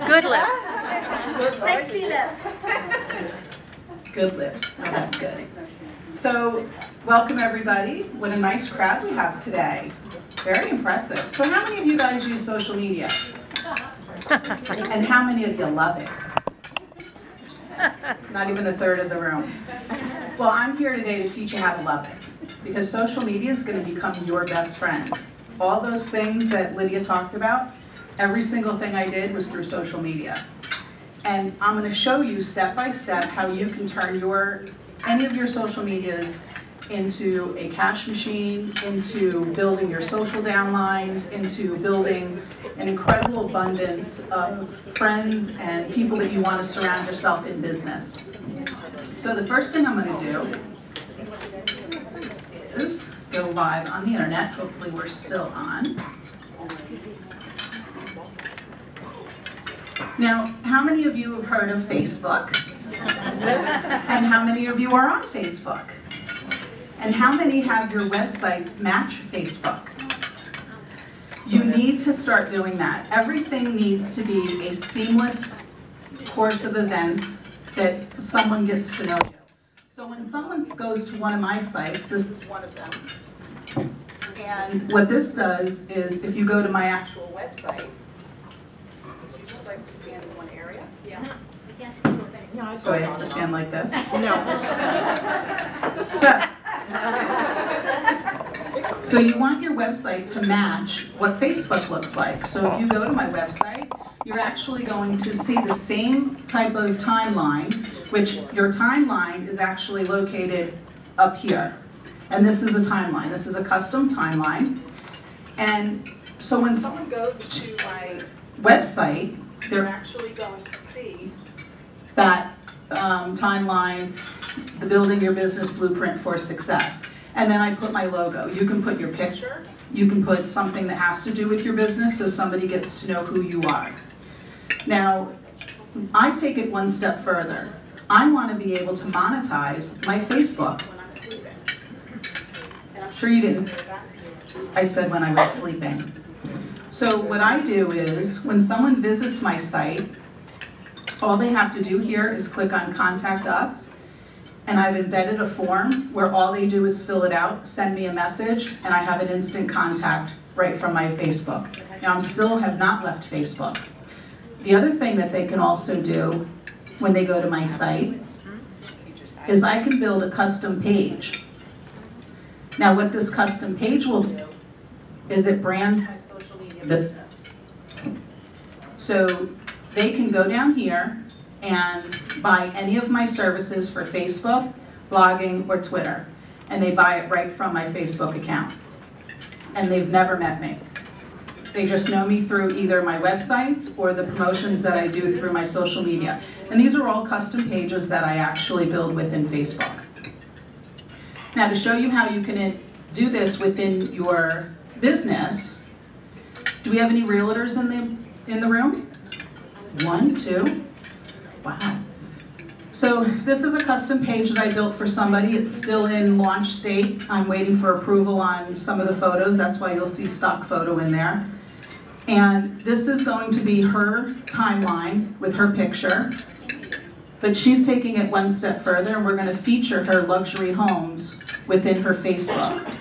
Good lips. Sexy lips. Good lips. Oh, that's good. So, welcome everybody. What a nice crowd we have today. Very impressive. So how many of you guys use social media? And how many of you love it? Not even a third of the room. Well, I'm here today to teach you how to love it, because social media is going to become your best friend. All those things that Lydia talked about, every single thing I did was through social media. And I'm going to show you step by step how you can turn any of your social medias into a cash machine, into building your social downlines, into building an incredible abundance of friends and people that you want to surround yourself in business. So the first thing I'm going to do is go live on the internet. Hopefully we're still on. Now, how many of you have heard of Facebook? And how many of you are on Facebook? And how many have your websites match Facebook? You need to start doing that. Everything needs to be a seamless course of events that someone gets to know you. So when someone goes to one of my sites, this is one of them. And what this does is, if you go to my actual website, would you just like to stand in one area? Yeah. So I have to stand like this? No. So you want your website to match what Facebook looks like. So if you go to my website, you're actually going to see the same type of timeline, which your timeline is actually located up here. And this is a timeline. This is a custom timeline. And so when someone goes to my website, they're actually going to see that timeline, the Building Your Business Blueprint for Success. And then I put my logo. You can put your picture. You can put something that has to do with your business so somebody gets to know who you are. Now, I take it one step further. I want to be able to monetize my Facebook when I'm sleeping. And I'm sure you didn't hear that. I said when I was sleeping. So what I do is, when someone visits my site, all they have to do here is click on Contact Us, and I've embedded a form where all they do is fill it out, send me a message, and I have an instant contact right from my Facebook. Now, I still have not left Facebook. The other thing that they can also do when they go to my site is I can build a custom page. Now, what this custom page will do is it brands my social media business. So they can go down here and buy any of my services for Facebook, blogging, or Twitter. And they buy it right from my Facebook account. And they've never met me. They just know me through either my websites or the promotions that I do through my social media. And these are all custom pages that I actually build within Facebook. Now, to show you how you can do this within your business, do we have any realtors in the room? 1, 2. Wow. So this is a custom page that I built for somebody. It's still in launch state. I'm waiting for approval on some of the photos. That's why you'll see stock photo in there. And this is going to be her timeline with her picture. But she's taking it one step further, and we're going to feature her luxury homes within her Facebook.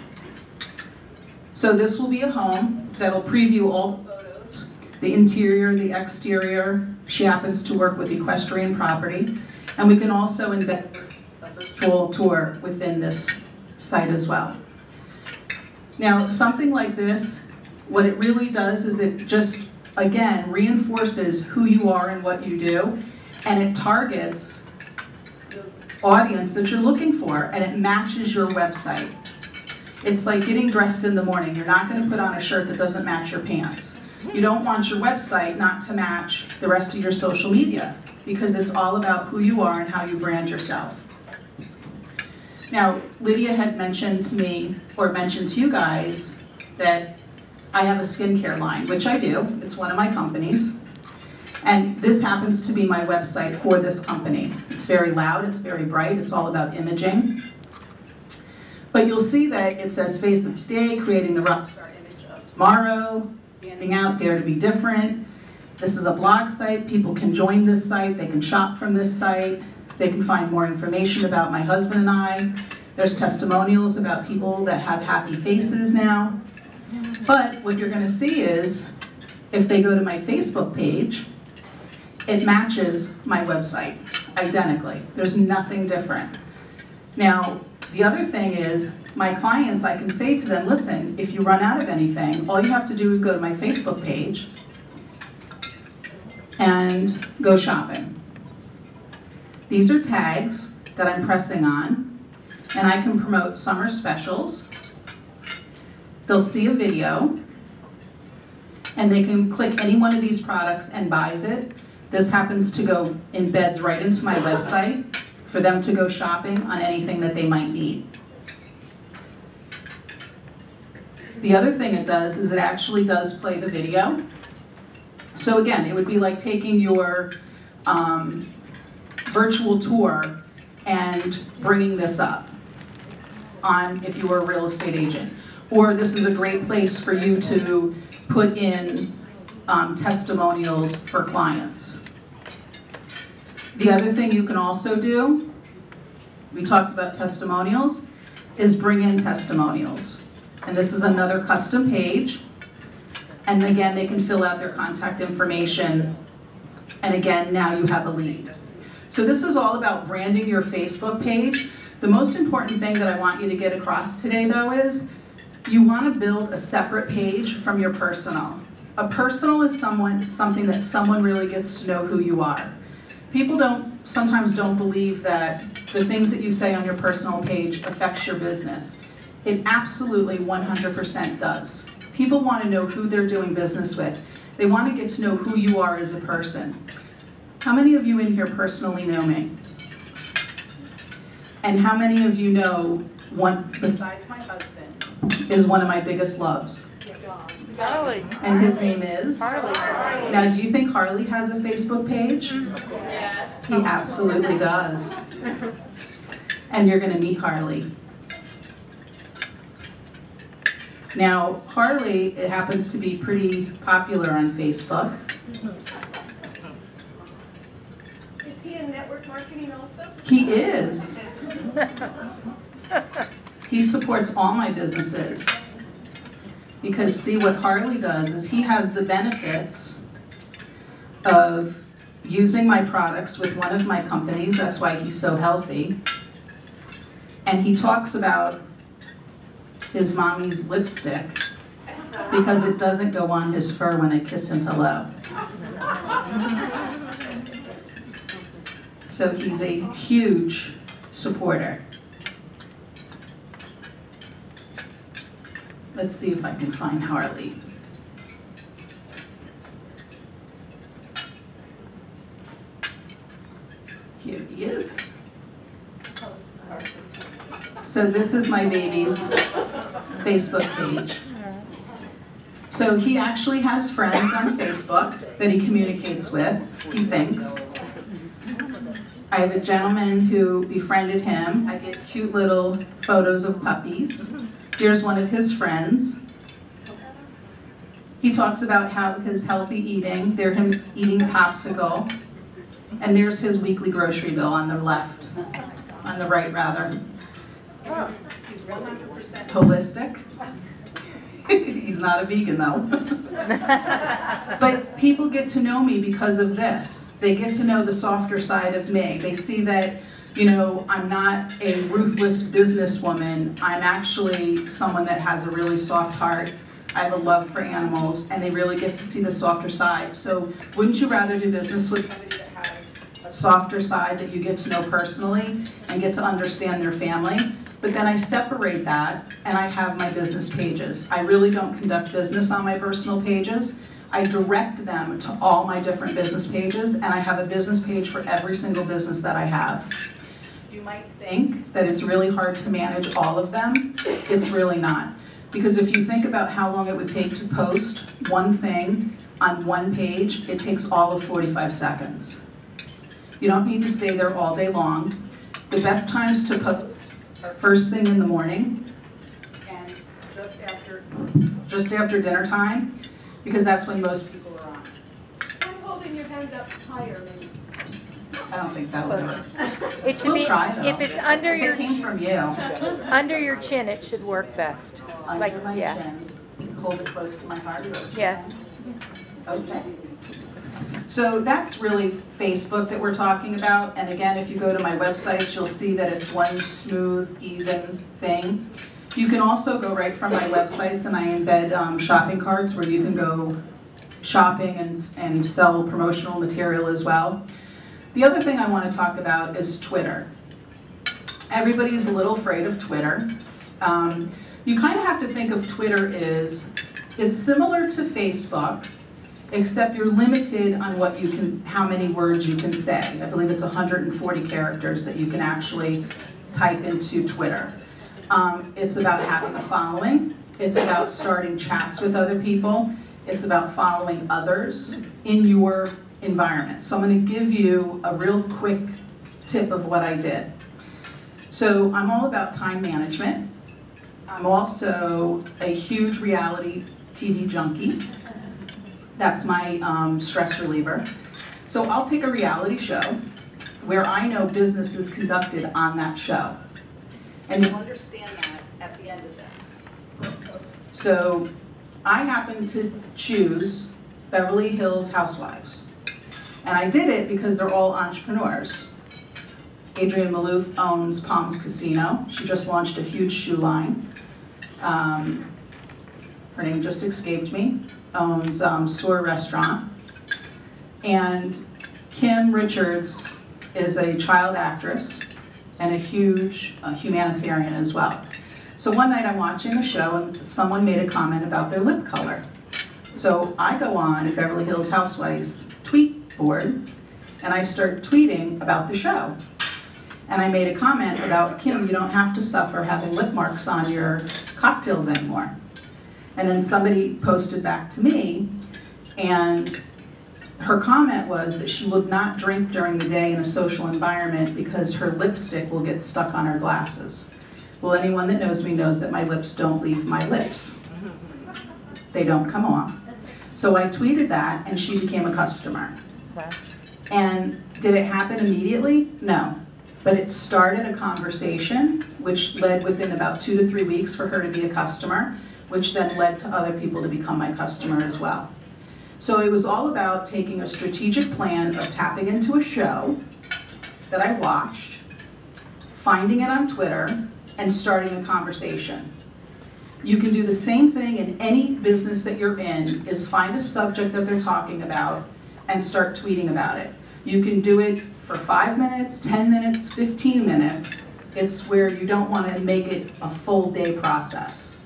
So this will be a home that'll preview all the photos, the interior, the exterior. She happens to work with equestrian property. And we can also embed a virtual tour within this site as well. Now, something like this, what it really does is it just, again, reinforces who you are and what you do, and it targets the audience that you're looking for, and it matches your website. It's like getting dressed in the morning. You're not going to put on a shirt that doesn't match your pants. You don't want your website not to match the rest of your social media, because it's all about who you are and how you brand yourself. Now, Lydia had mentioned to me, or mentioned to you guys, that I have a skincare line, which I do. It's one of my companies. And this happens to be my website for this company. It's very loud, it's very bright, it's all about imaging. But you'll see that it says Face of Today, creating the rockstar image of tomorrow, standing out, dare to be different. This is a blog site. People can join this site. They can shop from this site. They can find more information about my husband and I. There's testimonials about people that have happy faces now. But what you're going to see is, if they go to my Facebook page, it matches my website identically. There's nothing different. Now, the other thing is, my clients, I can say to them, listen, if you run out of anything, all you have to do is go to my Facebook page and go shopping. These are tags that I'm pressing on, and I can promote summer specials. They'll see a video, and they can click any one of these products and buys it. This happens to go embeds right into my website for them to go shopping on anything that they might need. The other thing it does is it actually does play the video. So again, it would be like taking your virtual tour and bringing this up on if you were a real estate agent. Or this is a great place for you to put in testimonials for clients. The other thing you can also do, we talked about testimonials, is bring in testimonials. And this is another custom page. And again, they can fill out their contact information. And again, now you have a lead. So this is all about branding your Facebook page. The most important thing that I want you to get across today, though, is you want to build a separate page from your personal. A personal is something that someone really gets to know who you are. People sometimes don't believe that the things that you say on your personal page affects your business. It absolutely 100% does. People want to know who they're doing business with. They want to get to know who you are as a person. How many of you in here personally know me? And how many of you know one, besides my husband, is one of my biggest loves? Harley. And his name is? Harley. Now, do you think Harley has a Facebook page? Yes. He absolutely does. And you're going to meet Harley. Now, Harley, it happens to be pretty popular on Facebook. Is he in network marketing also? He is. He supports all my businesses. Because see, what Harley does is he has the benefits of using my products with one of my companies. That's why he's so healthy. And he talks about his mommy's lipstick because it doesn't go on his fur when I kiss him hello. So he's a huge supporter. Let's see if I can find Harley. Here he is. So this is my baby's Facebook page. So he actually has friends on Facebook that he communicates with, he thinks. I have a gentleman who befriended him. I get cute little photos of puppies. Here's one of his friends. He talks about how his healthy eating, they're him eating popsicle, and there's his weekly grocery bill on the left, on the right rather. He's 100% holistic. He's not a vegan though. But people get to know me because of this. They get to know the softer side of me. They see that, you know, I'm not a ruthless businesswoman. I'm actually someone that has a really soft heart. I have a love for animals, and they really get to see the softer side. So wouldn't you rather do business with somebody that has a softer side that you get to know personally and get to understand their family? But then I separate that, and I have my business pages. I really don't conduct business on my personal pages. I direct them to all my different business pages, and I have a business page for every single business that I have. You might think that it's really hard to manage all of them. It's really not. Because if you think about how long it would take to post one thing on one page, it takes all of 45 seconds. You don't need to stay there all day long. The best times to post are first thing in the morning and just after dinner time, because that's when most people are on. hand up higher, maybe. I don't think that would work. It should We'll be, try, though. if it's under If your, it came from you, under your chin, it should work best. Like, under my yeah, chin, hold it close to my heart. Is that what you're yes. saying? Okay. So that's really Facebook that we're talking about. And again, if you go to my website, you'll see that it's one smooth, even thing. You can also go right from my websites, and I embed shopping carts where you can go shopping and sell promotional material as well. The other thing I want to talk about is Twitter. Everybody's a little afraid of Twitter. You kind of have to think of Twitter as, it's similar to Facebook, except you're limited on what you can, how many words you can say. I believe it's 140 characters that you can actually type into Twitter. It's about having a following. It's about starting chats with other people. It's about following others in your environment. So I'm going to give you a real quick tip of what I did. So I'm all about time management. I'm also a huge reality TV junkie. That's my stress reliever. So I'll pick a reality show where I know business is conducted on that show. And you'll understand that at the end of this. So I happened to choose Beverly Hills Housewives. And I did it because they're all entrepreneurs. Adrienne Maloof owns Palms Casino. She just launched a huge shoe line. Her name just escaped me. Owns Soar Restaurant. And Kim Richards is a child actress and a huge humanitarian as well. So one night I'm watching the show and someone made a comment about their lip color. So I go on Beverly Hills Housewives tweet board and I start tweeting about the show. And I made a comment about, Kim, you don't have to suffer having lip marks on your cocktails anymore. And then somebody posted back to me, and her comment was that she would not drink during the day in a social environment because her lipstick will get stuck on her glasses. Well, anyone that knows me knows that my lips don't leave my lips. They don't come off. So I tweeted that, and she became a customer. Wow. And did it happen immediately? No. But it started a conversation, which led within about 2 to 3 weeks for her to be a customer, which then led to other people to become my customer as well. So it was all about taking a strategic plan of tapping into a show that I watched, finding it on Twitter, and starting a conversation. You can do the same thing in any business that you're in, is find a subject that they're talking about and start tweeting about it. You can do it for 5 minutes, 10 minutes, 15 minutes. It's where you don't want to make it a full day process.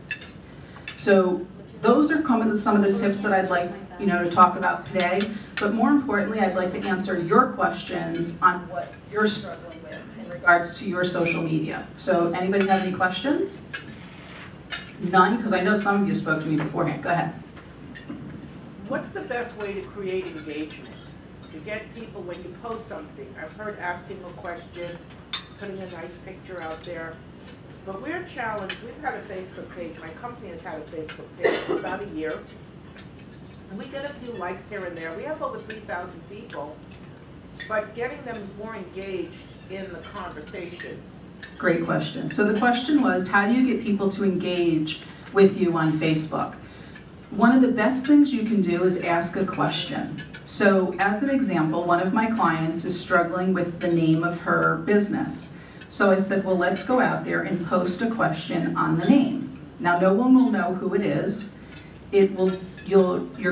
So those are some of the tips that I'd like to talk about today. But more importantly, I'd like to answer your questions on what you're struggling with in regards to your social media. So anybody have any questions? None, because I know some of you spoke to me beforehand. Go ahead. What's the best way to create engagement? To get people, when you post something, I've heard asking a question, putting a nice picture out there, but we're challenged. We've had a Facebook page, my company has had a Facebook page for about a year, and we get a few likes here and there. We have over 3,000 people, but getting them more engaged in the conversations. Great question. So the question was, how do you get people to engage with you on Facebook? One of the best things you can do is ask a question. So as an example, one of my clients is struggling with the name of her business. So I said, well, let's go out there and post a question on the name. Now, no one will know who it is. You're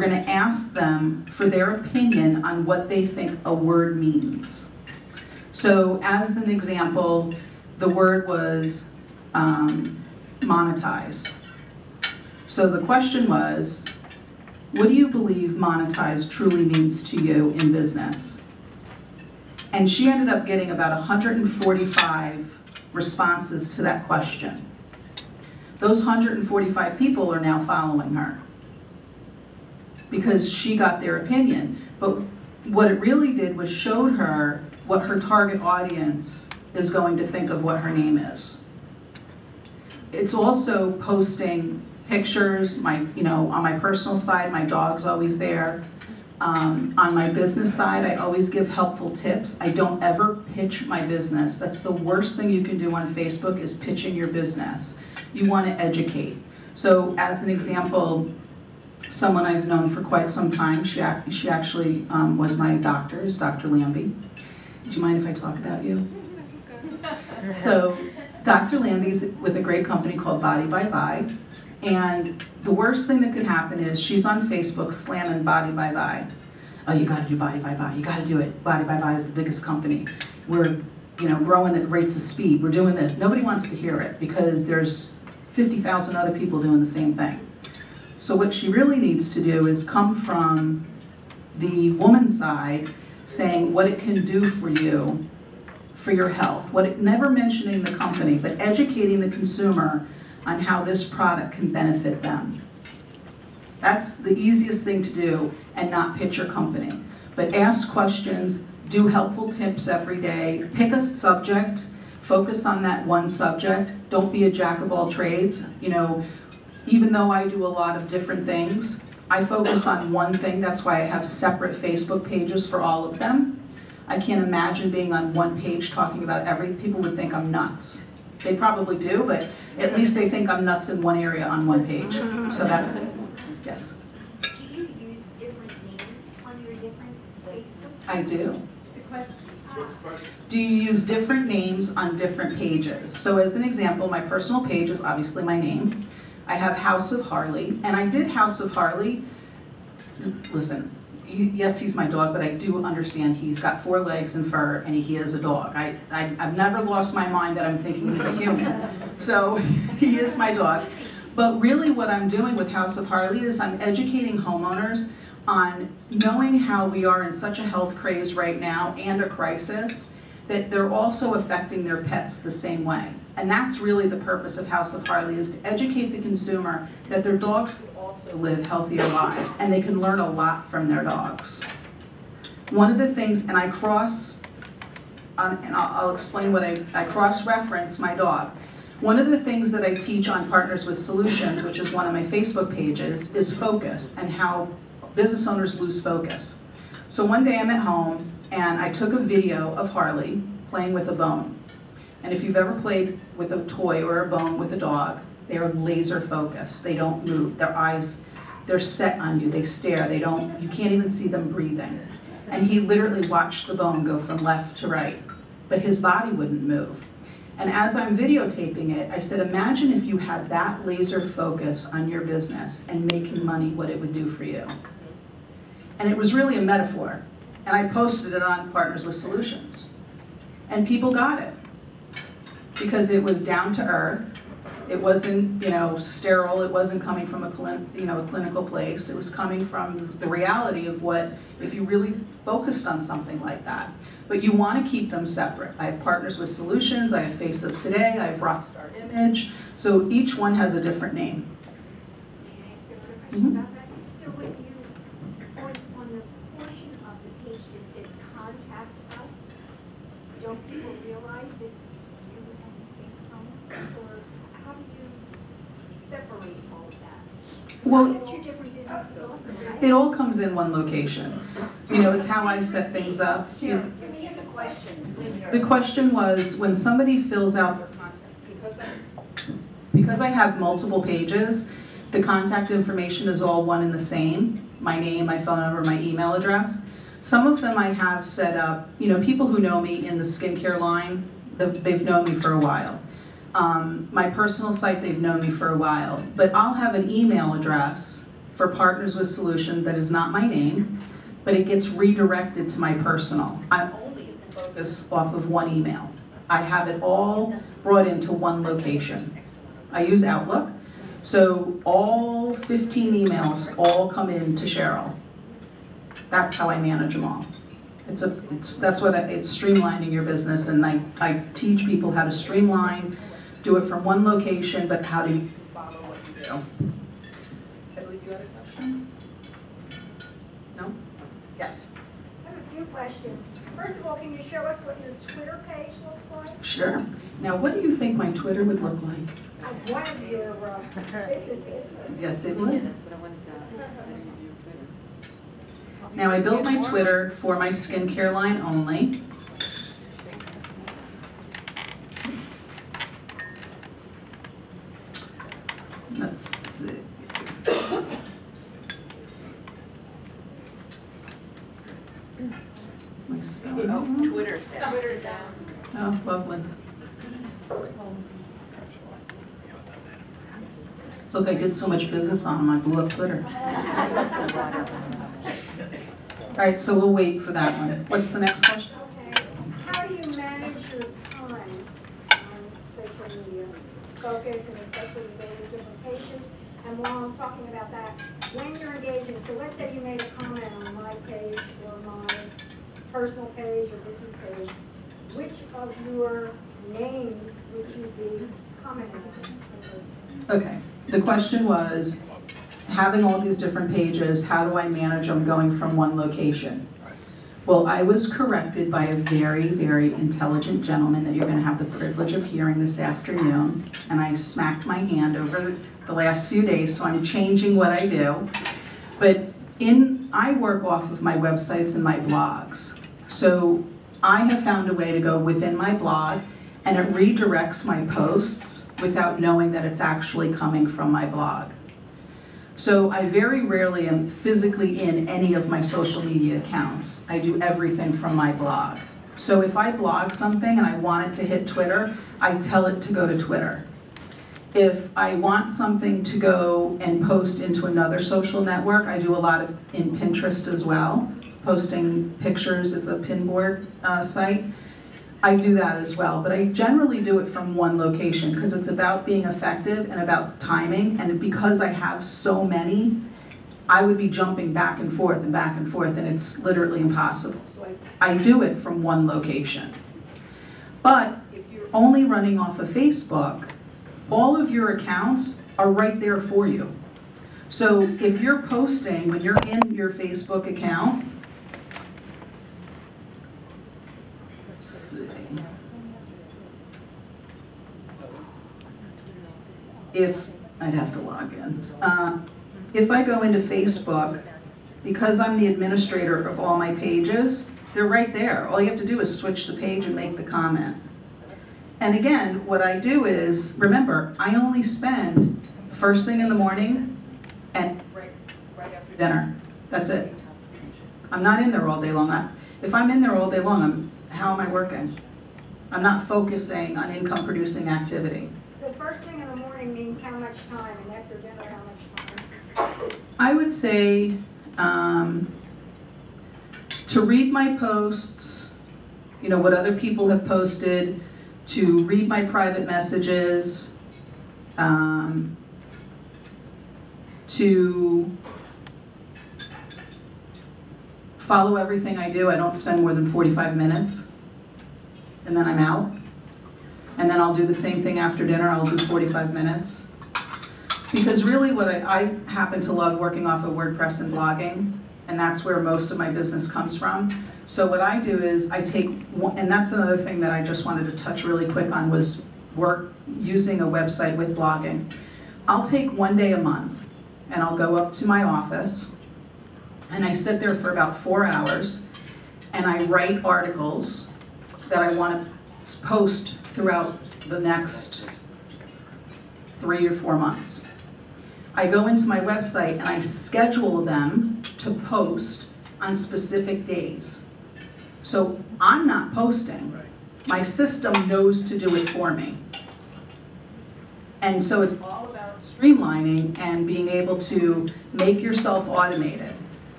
going to ask them for their opinion on what they think a word means. So as an example, the word was monetize. So the question was, what do you believe monetize truly means to you in business? And she ended up getting about 145 responses to that question. Those 145 people are now following her because she got their opinion. But what it really did was showed her what her target audience is going to think of what her name is. It's also posting pictures, on my personal side, my dog's always there. On my business side, I always give helpful tips. I don't ever pitch my business. That's the worst thing you can do on Facebook, is pitching your business. You want to educate. So as an example, someone I've known for quite some time, she actually was my doctor, is Dr. Lambie. Do you mind if I talk about you? So Dr. Lambie's with a great company called Body by Bye. And the worst thing that could happen is she's on Facebook slamming Body by Bye. Oh, you got to do Body by Bye. You got to do it. Body by Bye is the biggest company. We're, growing at rates of speed. We're doing this. Nobody wants to hear it because there's 50,000 other people doing the same thing. So what she really needs to do is come from the woman's side, saying what it can do for you, for your health. Never mentioning the company, but educating the consumer on how this product can benefit them. That's the easiest thing to do, and not pitch your company. But ask questions, do helpful tips every day, pick a subject, focus on that one subject. Don't be a jack of all trades. Even though I do a lot of different things, I focus on one thing. That's why I have separate Facebook pages for all of them. I can't imagine being on one page talking about everything. People would think I'm nuts. They probably do, but at least they think I'm nuts in one area on one page. So that, yes. Do you use different names on your different Facebook? I do. The question. Do you use different names on different pages? So as an example, my personal page is obviously my name. I have House of Harley, and I did House of Harley. Listen, yes, he's my dog, but I do understand he's got 4 legs and fur, and he is a dog. I've never lost my mind that I'm thinking he's a human. So he is my dog. But really what I'm doing with House of Harley is I'm educating homeowners on knowing how we are in such a health craze right now and a crisis, that they're also affecting their pets the same way. And that's really the purpose of House of Harley, is to educate the consumer that their dogs can also live healthier lives, and they can learn a lot from their dogs. One of the things, and I I'll explain what I cross-reference my dog. One of the things that I teach on Partners with Solutions, which is one of my Facebook pages, is focus and how business owners lose focus. So one day I'm at home and I took a video of Harley playing with a bone. And if you've ever played with a toy or a bone with a dog, they are laser focused. They don't move. Their eyes, they're set on you. They stare. You can't even see them breathing. And he literally watched the bone go from left to right, but his body wouldn't move. And as I'm videotaping it, I said, imagine if you had that laser focus on your business and making money, what it would do for you. And it was really a metaphor. And I posted it on Partners with Solutions. And people got it. Because it was down to earth. It wasn't, sterile. It wasn't coming from a clinical place. It was coming from the reality of what, if you really focused on something like that. But you want to keep them separate. I have Partners with Solutions. I have Face of Today. I have Rockstar Image. So each one has a different name. May I ask a question about that? So when you, on the portion of the page that says contact us, don't people realize it's you and the same phone? Or how do you separate all of that? Well, You have 2 different businesses also, right? it all comes in one location. It's how I set things up. Give me the question. The question was, when somebody fills out their contact, because I have multiple pages, the contact information is all one and the same. My name, my phone number, my email address. Some of them I have set up, people who know me in the skincare line, they've known me for a while. My personal site, they've known me for a while. But I'll have an email address for Partners with Solutions that is not my name, but it gets redirected to my personal. I'm only focused off of one email. I have it all brought into one location. I use Outlook, so all 15 emails all come in to Cheryl. That's how I manage them all. It's streamlining your business, and I teach people how to streamline, do it from one location, but how to follow what you do. I believe you had a question? No? Yes. I have a few questions. First of all, can you show us what your Twitter page looks like? Sure. Now, what do you think my Twitter would look like? One of your businesses. Yes, it would. That's what I wanted to ask. Now, I built my Twitter for my skincare line only. Let's see. My spelling. Oh, Twitter's down. Twitter's down. Oh, lovely. Look, I did so much business on them, I blew up Twitter. All right, so we'll wait for that one. What's the next question? Okay, how do you manage your time on social media? Focus and especially related to different pages. And while I'm talking about that, when you're engaging, so let's say you made a comment on my page or my personal page or business page, which of your names would you be commenting on? Okay, the question was, having all these different pages, how do I manage them going from one location? Well, I was corrected by a very, very intelligent gentleman that you're going to have the privilege of hearing this afternoon, and I smacked my hand over the last few days, so I'm changing what I do. But I work off of my websites and my blogs. So I have found a way to go within my blog, and it redirects my posts without knowing that it's actually coming from my blog. So I very rarely am physically in any of my social media accounts. I do everything from my blog. So if I blog something and I want it to hit Twitter, I tell it to go to Twitter. If I want something to go and post into another social network, I do a lot of in Pinterest as well, posting pictures. It's a pinboard site. I do that as well, but I generally do it from one location because it's about being effective and about timing, and because I have so many, I would be jumping back and forth, and it's literally impossible. So I do it from one location. But if you're only running off of Facebook, all of your accounts are right there for you. So if you're posting, when you're in your Facebook account, I'd have to log in. If I go into Facebook, because I'm the administrator of all my pages, they're right there. All you have to do is switch the page and make the comment. And again, what I do is, remember, I only spend first thing in the morning and right after dinner. That's it. I'm not in there all day long. If I'm in there all day long, how am I working? I'm not focusing on income producing activity. So first thing in the morning means how much time, and after dinner, how much time? I would say to read my posts, you know, what other people have posted, to read my private messages, to follow everything I do. I don't spend more than 45 minutes, and then I'm out. And then I'll do the same thing after dinner. I'll do 45 minutes. Because really what I happen to love working off of WordPress and blogging, and that's where most of my business comes from. So what I do is I take, and that's another thing that I just wanted to touch really quick on, was work using a website with blogging. I'll take one day a month, and I'll go up to my office, and I sit there for about 4 hours, and I write articles that I want to post throughout the next 3 or 4 months. I go into my website and I schedule them to post on specific days. So I'm not posting. My system knows to do it for me. And so it's all about streamlining and being able to make yourself automated.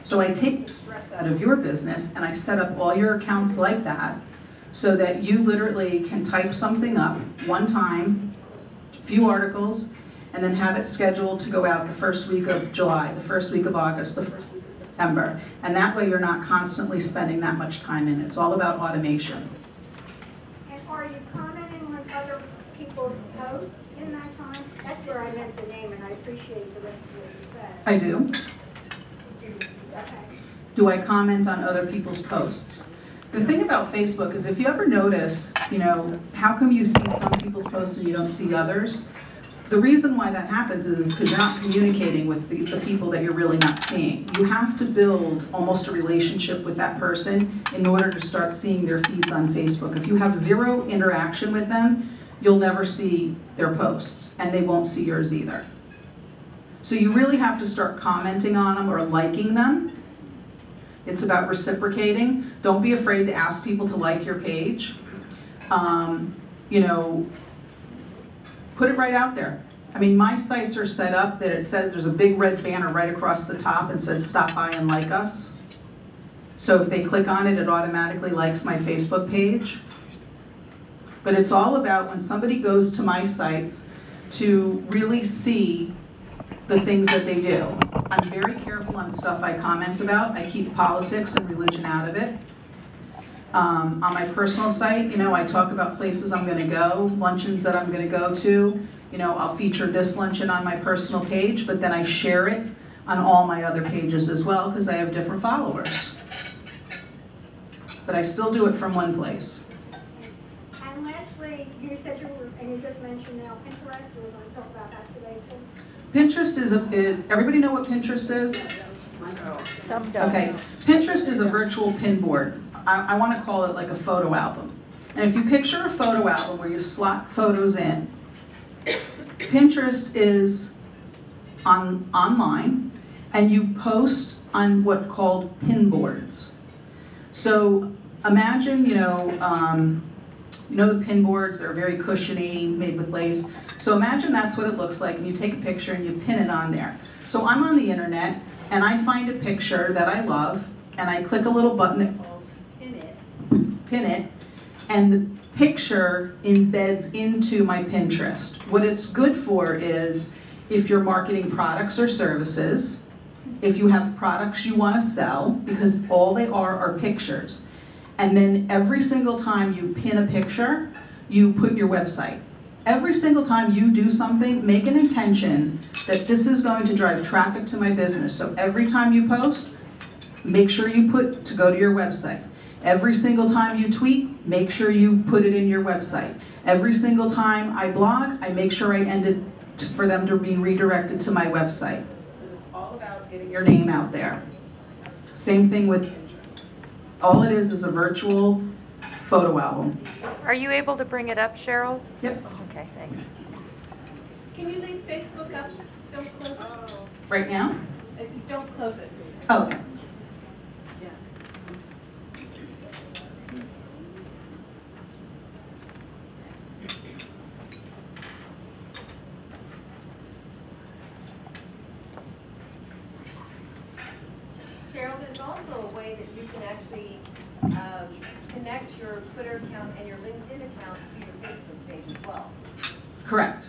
So I take the stress out of your business and I set up all your accounts like that, so that you literally can type something up one time, a few articles, and then have it scheduled to go out the first week of July, the first week of August, the first week of September. And that way you're not constantly spending that much time in it. It's all about automation. And are you commenting on other people's posts in that time? That's where I meant the name, and I appreciate the rest of what you said. I do. Okay. Do I comment on other people's posts? The thing about Facebook is, if you ever notice, you know, how come you see some people's posts and you don't see others? the reason why that happens is because you're not communicating with the people that you're really not seeing. You have to build almost a relationship with that person in order to start seeing their feeds on Facebook. If you have zero interaction with them, you'll never see their posts, and they won't see yours either. So you really have to start commenting on them or liking them. It's about reciprocating. Don't be afraid to ask people to like your page. You know, put it right out there. I mean, my sites are set up that it says there's a big red banner right across the top and says stop by and like us. So if they click on it, it automatically likes my Facebook page. But it's all about when somebody goes to my sites to really see the things that they do. I'm very careful on stuff I comment about. I keep politics and religion out of it. On my personal site, you know, I talk about places I'm going to go, luncheons that I'm going to go to. You know, I'll feature this luncheon on my personal page, but then I share it on all my other pages as well because I have different followers. But I still do it from one place. And lastly, you said you were, and you just mentioned now Pinterest. We're going to talk about that today too. Pinterest is everybody know what Pinterest is? Some don't. Okay, Pinterest is a virtual pin board. I want to call it like a photo album. And if you picture a photo album where you slot photos in, Pinterest is online, and you post on what called pin boards. So imagine, you know the pin boards, they're very cushiony, made with lace. So imagine that's what it looks like, and you take a picture and you pin it on there. So I'm on the internet, and I find a picture that I love, and I click a little button that calls pin it, and the picture embeds into my Pinterest. What it's good for is if you're marketing products or services, if you have products you want to sell, because all they are pictures. And then every single time you pin a picture, you put your website. Every single time you do something, make an intention that this is going to drive traffic to my business. So every time you post, make sure you put to go to your website. Every single time you tweet, make sure you put it in your website. Every single time I blog, I make sure I end it for them to be redirected to my website. Because it's all about getting your name out there. Same thing with Pinterest. All it is a virtual photo album. Are you able to bring it up, Cheryl? Yep. Okay, thanks. Can you leave Facebook up? Don't close it. Right now? Don't close it. Oh, okay. Cheryl, there's also a way that you can actually connect your Twitter account and your LinkedIn account to your Facebook page as well. Correct.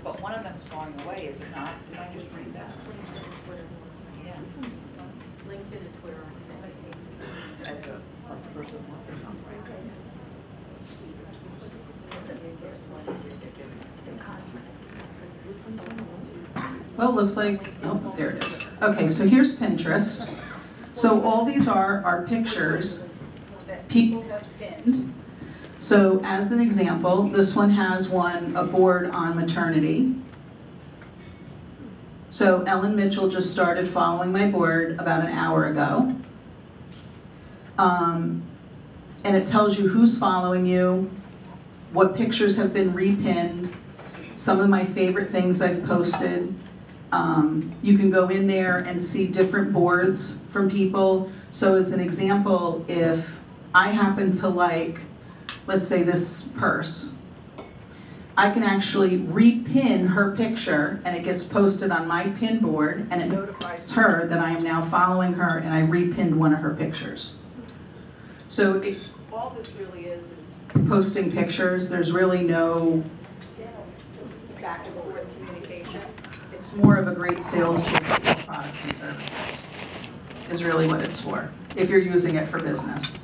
But one of them's going away, is it not? Did I just read that? LinkedIn and Twitter. Yeah. LinkedIn and Twitter. As a person or something. Well, it looks like, oh, there it is. Okay, so here's Pinterest. So all these are pictures that people have pinned. So as an example, this one has a board on maternity. So Ellen Mitchell just started following my board about an hour ago. And it tells you who's following you, what pictures have been repinned, some of my favorite things I've posted. You can go in there and see different boards from people. So as an example, if I happen to like, let's say this purse, I can actually repin her picture and it gets posted on my pin board and it notifies her that I am now following her and I repinned one of her pictures. So all this really is posting pictures. There's really no back and forth communication. It's more of a great sales tool to sell products and services, is really what it's for, if you're using it for business.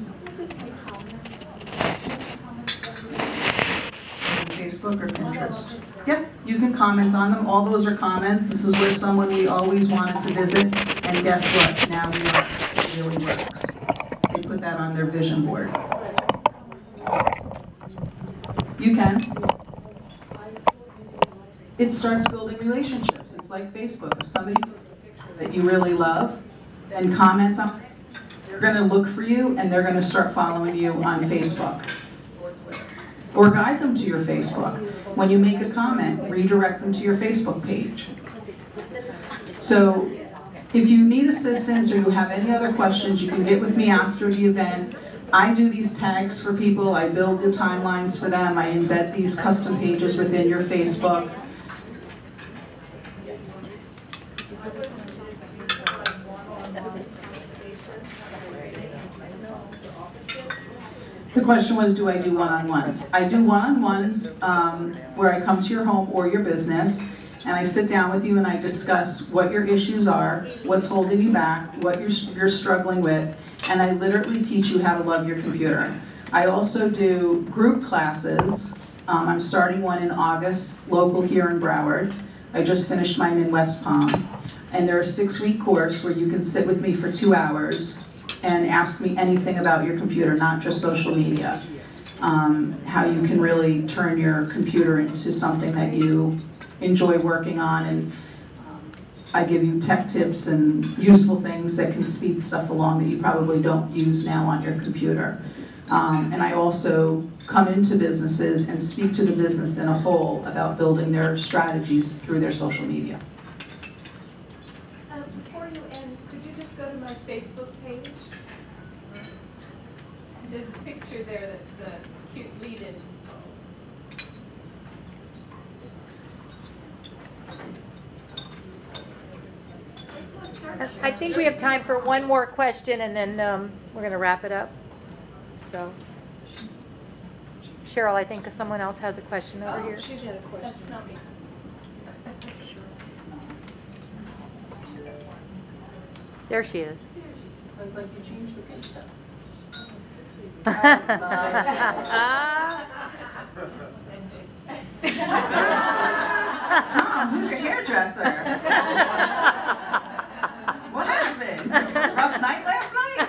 Facebook or Pinterest? Yep, you can comment on them. All those are comments. This is where someone we always wanted to visit, and guess what? Now we are. It really works. They put that on their vision board. You can. it starts building relationships. It's like Facebook. If somebody posts a picture that you really love, then comment on it. They're going to look for you and they're going to start following you on Facebook. Or guide them to your Facebook. When you make a comment, redirect them to your Facebook page. So if you need assistance or you have any other questions, you can get with me after the event. I do these tags for people, I build the timelines for them, I embed these custom pages within your Facebook. The question was, do I do one-on-ones? I do one-on-ones where I come to your home or your business, and I sit down with you and I discuss what your issues are, what's holding you back, what you're struggling with, and I literally teach you how to love your computer. I also do group classes. I'm starting one in August, local here in Broward. I just finished mine in West Palm. And they're a 6-week course where you can sit with me for 2 hours and ask me anything about your computer, not just social media. How you can really turn your computer into something that you enjoy working on, and I give you tech tips and useful things that can speed stuff along that you probably don't use now on your computer. And I also come into businesses and speak to the business in a whole about building their strategies through their social media. Before you end, could you just go to my Facebook page? There's a picture there that's a cute lead-in. I think we have time for one more question, and then we're going to wrap it up. So, Cheryl, I think someone else has a question over here. She's got a question. That's not me. There she is. I was like, you changed the picture. Tom, who's your hairdresser? What happened? Rough night last night?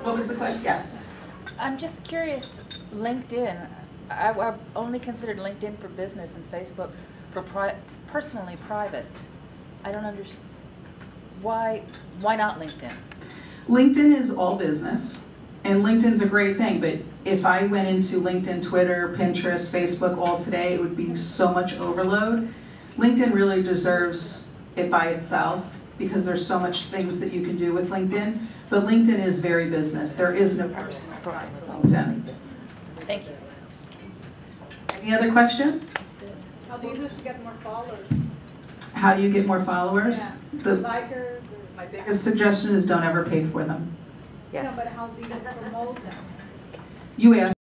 What was the question? Yes. I'm just curious, LinkedIn, I've only considered LinkedIn for business and Facebook for personally private. I don't understand, why not LinkedIn? LinkedIn is all business, and LinkedIn's a great thing, but if I went into LinkedIn, Twitter, Pinterest, Facebook all today, it would be so much overload. LinkedIn really deserves it by itself because there's so much things that you can do with LinkedIn, but LinkedIn is very business. There is no personal side to LinkedIn. Thank you. Any other question? How do you do to get more followers? How do you get more followers? Yeah. The Likers? My biggest suggestion is don't ever pay for them. Yes. No, but how do you promote them? You ask